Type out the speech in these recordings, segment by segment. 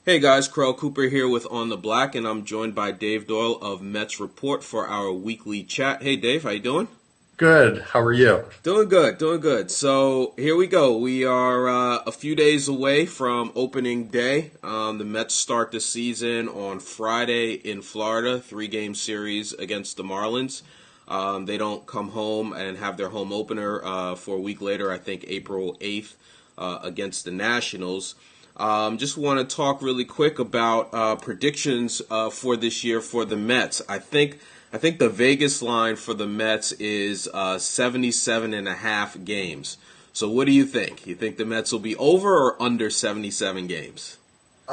Hey guys, Krell Cooper here with On the Black, and I'm joined by Dave Doyle of Mets Report for our weekly chat. Hey Dave, how you doing? Good. How are you? Doing good, doing good. So here we go. We are a few days away from opening day. The Mets start the season on Friday in Florida, three-game series against the Marlins. They don't come home and have their home opener for a week later, I think April 8th, against the Nationals. Just want to talk really quick about predictions for this year for the Mets. I think the Vegas line for the Mets is 77 and a half games. So what do you think? You think the Mets will be over or under 77 games?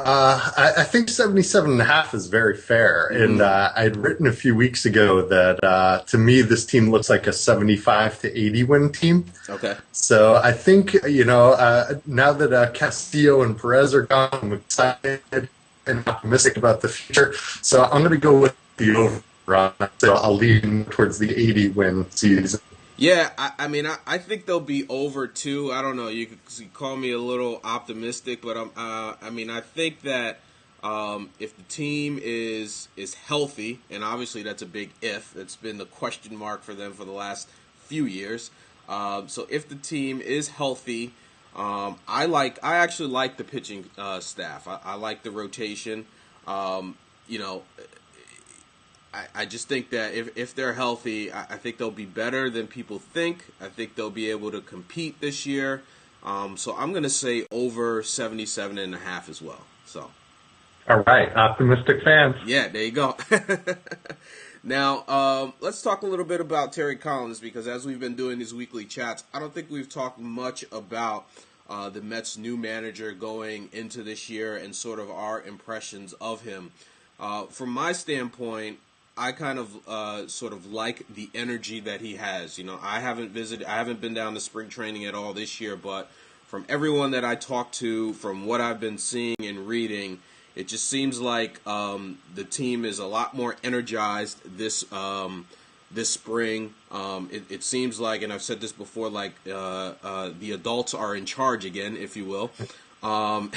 I think 77 and a half is very fair. And Mm-hmm. I'd written a few weeks ago that to me, this team looks like a 75 to 80 win team. Okay. So I think, now that Castillo and Perez are gone, I'm excited and optimistic about the future. So I'm going to go with the over. So I'll lean towards the 80 win season. Yeah, I think they'll be over too. I don't know. You could call me a little optimistic, but I think that if the team is healthy, and obviously that's a big if. It's been the question mark for them for the last few years. So if the team is healthy, I actually like the pitching staff. I like the rotation. You know, I just think that if they're healthy, I think they'll be better than people think. I think they'll be able to compete this year. So I'm going to say over 77 and a half as well. So, All right. Optimistic fans. yeah, there you go. Now, let's talk a little bit about Terry Collins because as we've been doing these weekly chats, I don't think we've talked much about the Mets' new manager going into this year and sort of our impressions of him. From my standpoint, I kind of sort of like the energy that he has. I haven't been down to spring training at all this year, but from everyone that I talked to, from what I've been seeing and reading, it just seems like the team is a lot more energized this spring. It seems like, and I've said this before, like the adults are in charge again, if you will. Um,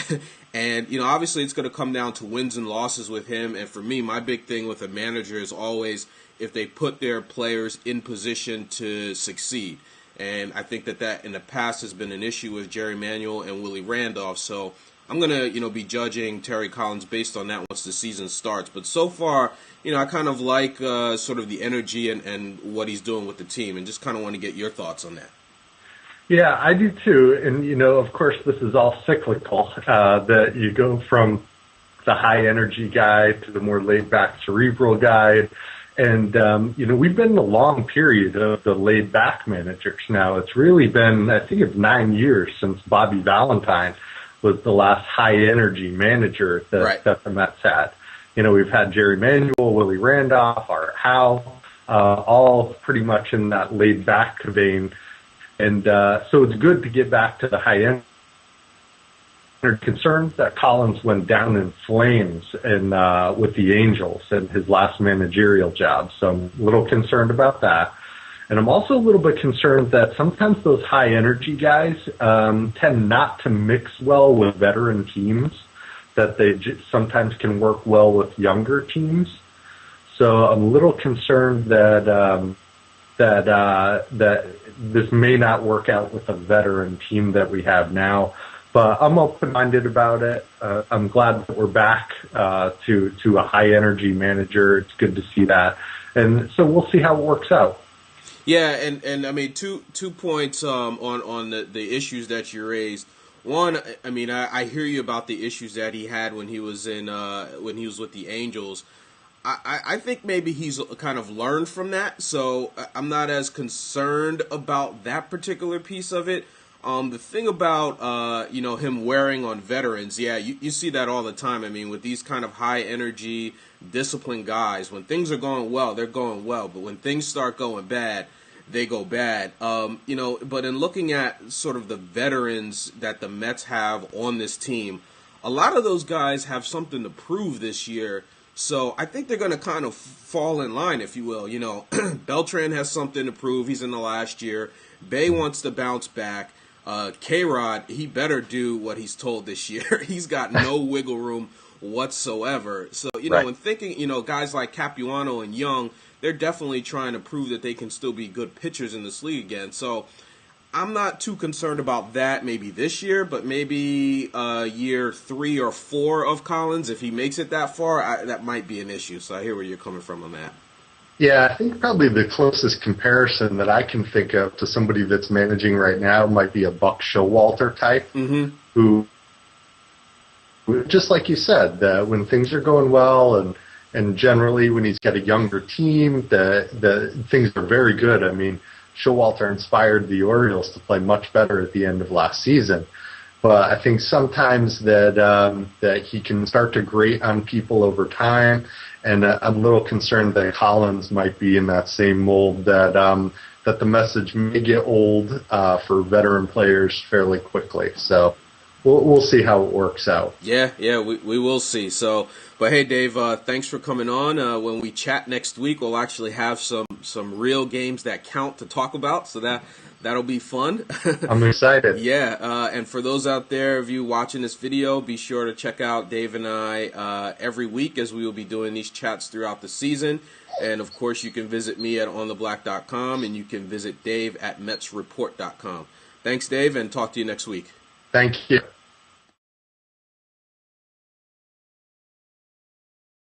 and obviously, it's going to come down to wins and losses with him. And for me, my big thing with a manager is always if they put their players in position to succeed. And I think that in the past has been an issue with Jerry Manuel and Willie Randolph. So I'm gonna be judging Terry Collins based on that once the season starts. But so far, I kind of like sort of the energy and what he's doing with the team, and just kind of want to get your thoughts on that. Yeah, I do too. And, of course, this is all cyclical, that you go from the high energy guy to the more laid back cerebral guy. And, we've been in a long period of the laid back managers now. It's really been, I think it's 9 years since Bobby Valentine was the last high energy manager Right. that the Mets had. We've had Jerry Manuel, Willie Randolph, Art Howe, all pretty much in that laid back vein. And so it's good to get back to the high end. Concerned that Collins went down in flames with the Angels in his last managerial job. So I'm a little concerned about that. And I'm also a little bit concerned that sometimes those high energy guys tend not to mix well with veteran teams, that they sometimes can work well with younger teams. So I'm a little concerned that this may not work out with a veteran team that we have now. But I'm open-minded about it. I'm glad that we're back to a high-energy manager. It's good to see that, and so we'll see how it works out. Yeah, and I mean two points on the issues that you raised. One, I mean, I hear you about the issues that he had when he was when he was with the Angels. I think maybe he's kind of learned from that, so I'm not as concerned about that particular piece of it. The thing about him wearing on veterans, yeah, you see that all the time. I mean, with these kind of high energy, disciplined guys, when things are going well, they're going well, but when things start going bad, they go bad. But in looking at sort of the veterans that the Mets have on this team, a lot of those guys have something to prove this year. So I think they're going to kind of fall in line, if you will. Beltran has something to prove. He's in the last year. Bay wants to bounce back. K-Rod, he better do what he's told this year. He's got no wiggle room whatsoever. So, Right. when thinking, guys like Capuano and Young, they're definitely trying to prove that they can still be good pitchers in this league again. So I'm not too concerned about that maybe this year, but maybe year 3 or 4 of Collins, if he makes it that far, that might be an issue. So I hear where you're coming from on that. Yeah, I think probably the closest comparison that I can think of to somebody that's managing right now might be a Buck Showalter type, who, just like you said, when things are going well and generally when he's got a younger team, the things are very good. I mean, Showalter inspired the Orioles to play much better at the end of last season. But I think sometimes that he can start to grate on people over time, and I'm a little concerned that Collins might be in that same mold, that the message may get old for veteran players fairly quickly. So we'll see how it works out. Yeah, we will see. So, but hey, Dave, thanks for coming on. When we chat next week, we'll actually have some real games that count to talk about. So that'll be fun. I'm excited. Yeah, and for those out there of you watching this video, be sure to check out Dave and I every week, as we will be doing these chats throughout the season. And of course, you can visit me at ontheblack.com, and you can visit Dave at metsreport.com. Thanks, Dave, and talk to you next week. Thank you.